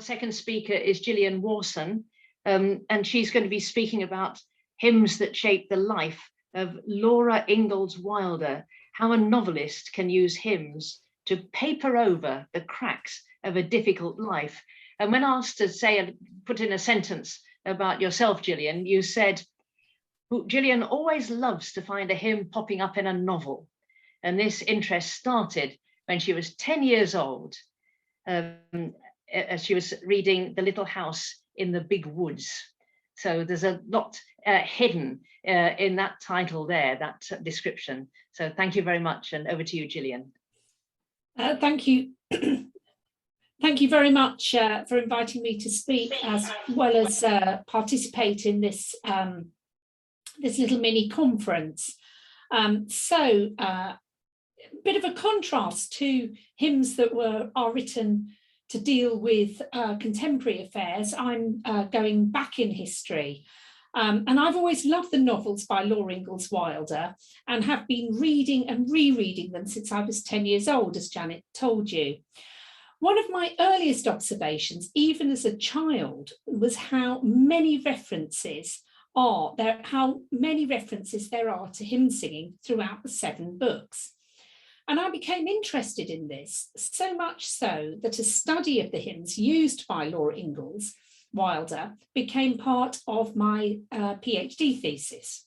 second speaker is Gillian Warson, and she's going to be speaking about hymns that shape the life of Laura Ingalls Wilder, how a novelist can use hymns to paper over the cracks of a difficult life. And when asked to say, put in a sentence about yourself, Gillian, you said, Gillian always loves to find a hymn popping up in a novel. And this interest started when she was 10 years old, as she was reading The Little House in the Big Woods. So there's a lot hidden in that title there, that description. So thank you very much, and over to you, Gillian. Thank you. Thank you very much for inviting me to speak, as well as participate in this, this little mini conference. Bit of a contrast to hymns that are written to deal with contemporary affairs. I'm going back in history. And I've always loved the novels by Laura Ingalls Wilder and have been reading and rereading them since I was 10 years old, as Janet told you. One of my earliest observations, even as a child, was how many references there are to hymn singing throughout the 7 books. And I became interested in this, so much so that a study of the hymns used by Laura Ingalls Wilder became part of my PhD thesis.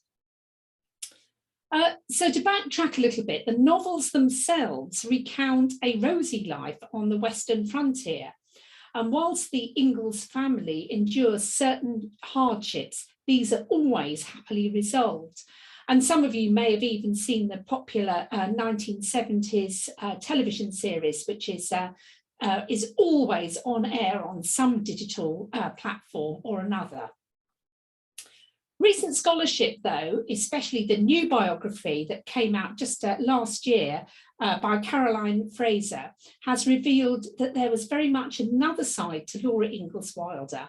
So to backtrack a little bit, the novels themselves recount a rosy life on the Western frontier. And whilst the Ingalls family endures certain hardships, these are always happily resolved. And some of you may have even seen the popular 1970s television series, which is always on air on some digital platform or another. Recent scholarship, though, especially the new biography that came out just last year by Caroline Fraser, has revealed that there was very much another side to Laura Ingalls Wilder.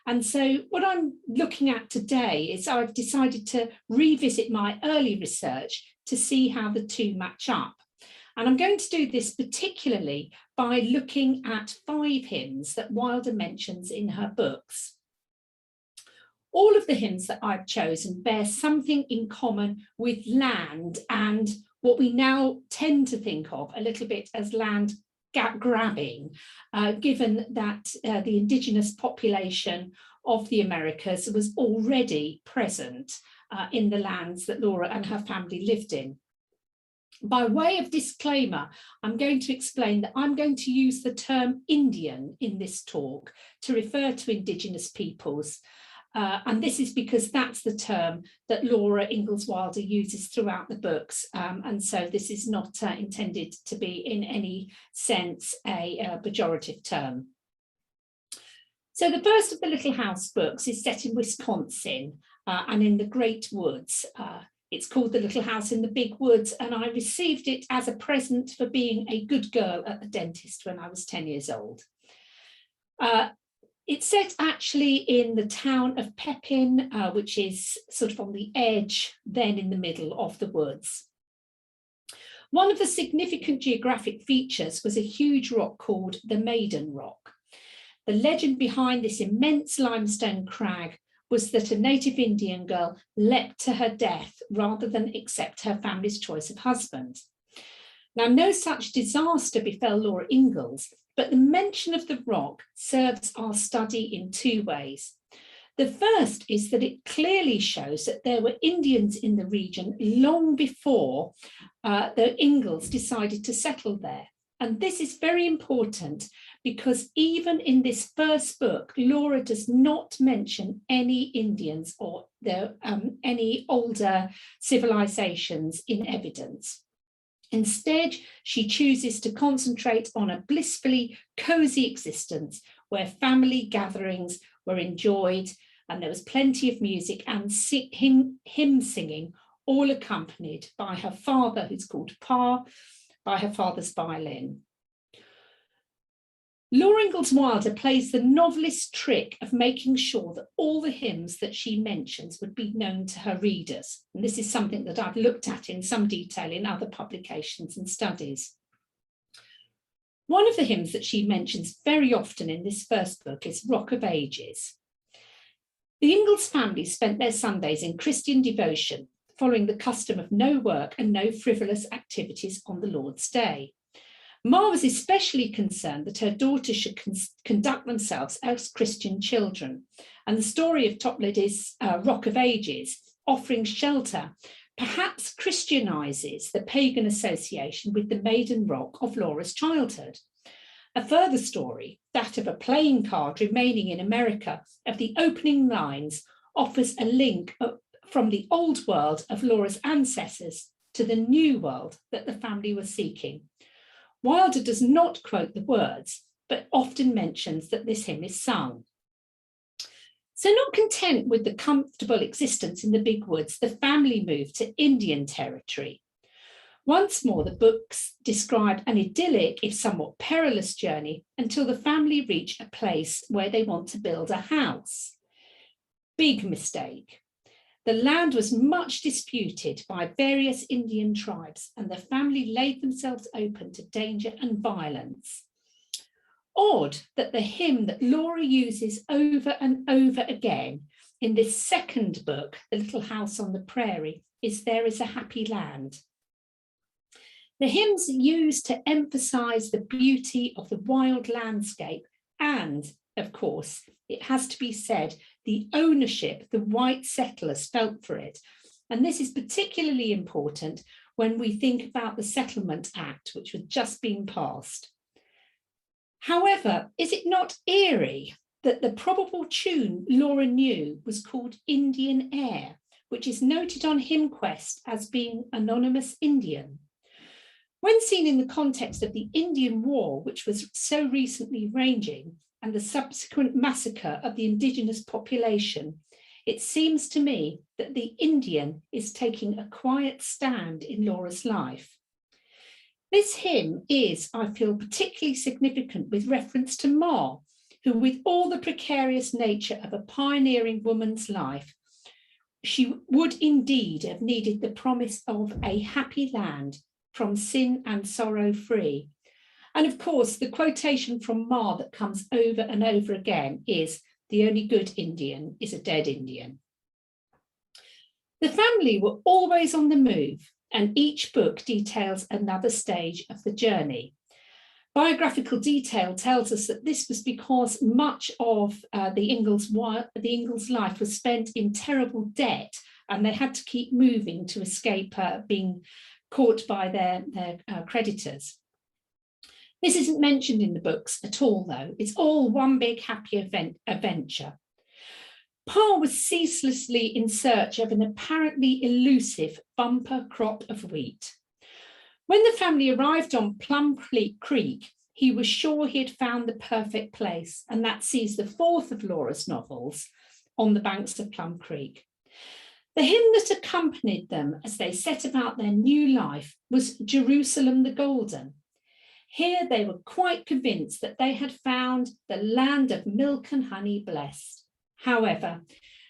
And so what I'm looking at today is I've decided to revisit my early research to see how the two match up. And I'm going to do this particularly by looking at 5 hymns that Wilder mentions in her books. All of the hymns that I've chosen bear something in common with land and what we now tend to think of a little bit as land grabbing, given that the indigenous population of the Americas was already present in the lands that Laura and her family lived in. By way of disclaimer, I'm going to explain that I'm going to use the term Indian in this talk to refer to indigenous peoples. And this is because that's the term that Laura Ingalls Wilder uses throughout the books. And so this is not intended to be in any sense a pejorative term. So the first of the Little House books is set in Wisconsin and in the Great Woods. It's called The Little House in the Big Woods, and I received it as a present for being a good girl at the dentist when I was 10 years old. It's set actually in the town of Pepin, which is sort of on the edge, then in the middle of the woods. One of the significant geographic features was a huge rock called the Maiden Rock. The legend behind this immense limestone crag was that a native Indian girl leapt to her death rather than accept her family's choice of husband. Now, no such disaster befell Laura Ingalls, but the mention of the rock serves our study in 2 ways. The first is that it clearly shows that there were Indians in the region long before the Ingalls decided to settle there. And this is very important because even in this first book, Laura does not mention any Indians or any older civilizations in evidence. Instead, she chooses to concentrate on a blissfully cozy existence where family gatherings were enjoyed and there was plenty of music and hymn singing, all accompanied by her father, who's called Pa, by her father's violin. Laura Ingalls Wilder plays the novelist's trick of making sure that all the hymns that she mentions would be known to her readers. And this is something that I've looked at in some detail in other publications and studies. One of the hymns that she mentions very often in this first book is Rock of Ages. The Ingalls family spent their Sundays in Christian devotion, following the custom of no work and no frivolous activities on the Lord's Day. Ma was especially concerned that her daughters should conduct themselves as Christian children, and the story of Topladi's Rock of Ages, offering shelter, perhaps Christianises the pagan association with the maiden rock of Laura's childhood. A further story, that of a playing card remaining in America of the opening lines, offers a link from the old world of Laura's ancestors to the new world that the family was seeking. Wilder does not quote the words, but often mentions that this hymn is sung. So, not content with the comfortable existence in the big woods, the family moved to Indian territory. Once more, the books describe an idyllic, if somewhat perilous journey until the family reach a place where they want to build a house. Big mistake. The land was much disputed by various Indian tribes, and the family laid themselves open to danger and violence. Odd that the hymn that Laura uses over and over again in this second book, The Little House on the Prairie, is There Is a Happy Land. The hymn's used to emphasise the beauty of the wild landscape and, of course, it has to be said, the ownership the white settlers felt for it. And this is particularly important when we think about the Settlement Act, which had just been passed. However, is it not eerie that the probable tune Laura knew was called Indian Air, which is noted on HymnQuest as being anonymous Indian? When seen in the context of the Indian War, which was so recently raging, and the subsequent massacre of the indigenous population, it seems to me that the Indian is taking a quiet stand in Laura's life. This hymn is, I feel, particularly significant with reference to Ma, who, with all the precarious nature of a pioneering woman's life, she would indeed have needed the promise of a happy land, from sin and sorrow free. And of course, the quotation from Ma that comes over and over again is, "The only good Indian is a dead Indian." The family were always on the move, and each book details another stage of the journey. Biographical detail tells us that this was because much of the Ingalls life was spent in terrible debt, and they had to keep moving to escape being caught by their creditors. This isn't mentioned in the books at all, though. It's all one big happy adventure. Pa was ceaselessly in search of an apparently elusive bumper crop of wheat. When the family arrived on Plum Creek, he was sure he had found the perfect place, and that sees the fourth of Laura's novels, On the Banks of Plum Creek. The hymn that accompanied them as they set about their new life was Jerusalem the Golden. Here they were quite convinced that they had found the land of milk and honey blessed. However,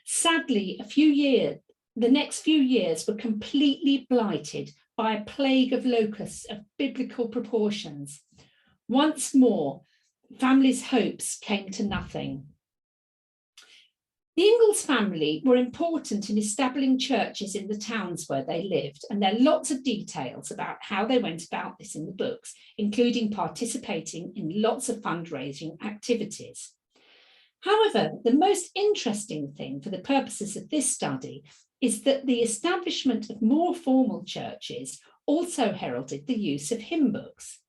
sadly, the next few years were completely blighted by a plague of locusts of biblical proportions. Once more, families' hopes came to nothing. The Ingalls family were important in establishing churches in the towns where they lived, and there are lots of details about how they went about this in the books, including participating in lots of fundraising activities. However, the most interesting thing for the purposes of this study is that the establishment of more formal churches also heralded the use of hymn books.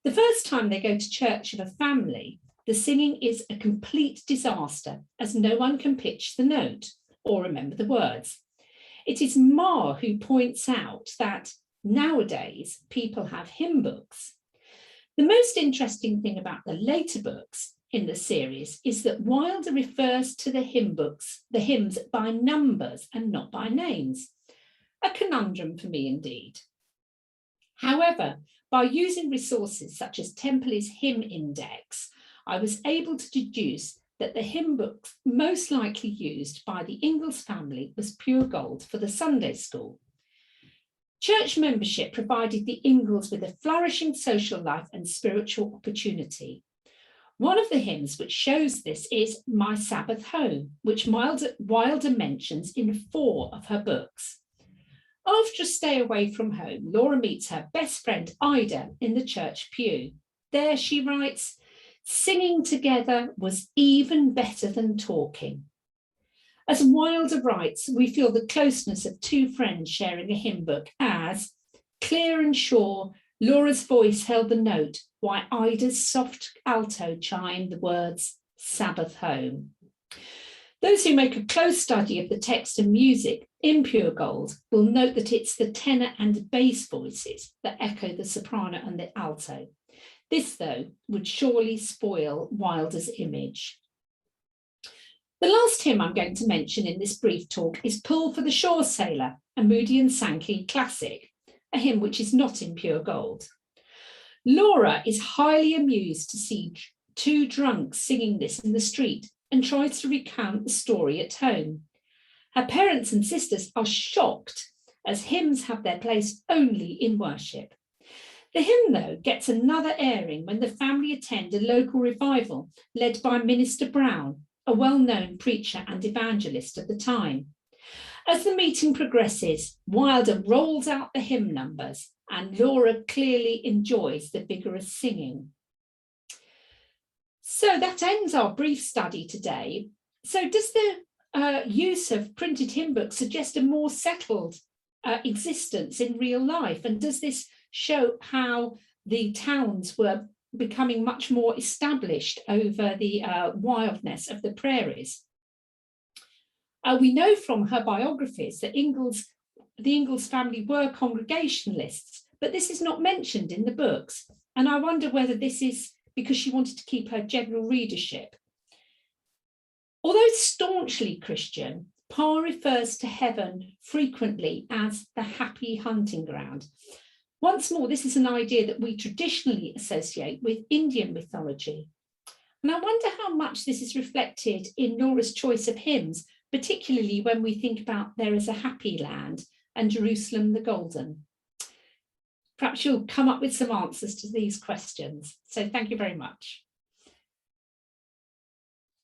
The first time they go to church of a family, the singing is a complete disaster, as no one can pitch the note or remember the words. It is Ma who points out that nowadays people have hymn books. The most interesting thing about the later books in the series is that Wilder refers to the hymns by numbers and not by names. A conundrum for me indeed. However, by using resources such as Templey's Hymn Index, I was able to deduce that the hymn book most likely used by the Ingalls family was pure gold for the Sunday school. Church membership provided the Ingalls with a flourishing social life and spiritual opportunity. One of the hymns which shows this is My Sabbath Home, which Wilder mentions in 4 of her books. After a stay away from home, Laura meets her best friend Ida in the church pew. There she writes, "Singing together was even better than talking." As Wilder writes, we feel the closeness of 2 friends sharing a hymn book as, clear and sure, Laura's voice held the note, while Ida's soft alto chimed the words, Sabbath Home. Those who make a close study of the text and music in Pure Gold will note that it's the tenor and bass voices that echo the soprano and the alto. This, though, would surely spoil Wilder's image. The last hymn I'm going to mention in this brief talk is Pull for the Shore Sailor, a Moody and Sankey classic, a hymn which is not in Pure Gold. Laura is highly amused to see 2 drunks singing this in the street and tries to recount the story at home. Her parents and sisters are shocked, as hymns have their place only in worship. The hymn, though, gets another airing when the family attend a local revival led by Minister Brown, a well-known preacher and evangelist at the time. As the meeting progresses, Wilder rolls out the hymn numbers and Laura clearly enjoys the vigorous singing. So that ends our brief study today. So does the use of printed hymn books suggest a more settled existence in real life? And does this show how the towns were becoming much more established over the wildness of the prairies? We know from her biographies that the Ingalls family were Congregationalists, but this is not mentioned in the books. And I wonder whether this is because she wanted to keep her general readership. Although staunchly Christian, Pa refers to heaven frequently as the happy hunting ground. Once more, this is an idea that we traditionally associate with Indian mythology. And I wonder how much this is reflected in Laura's choice of hymns, particularly when we think about There Is a Happy Land and Jerusalem the Golden. Perhaps you'll come up with some answers to these questions. So thank you very much.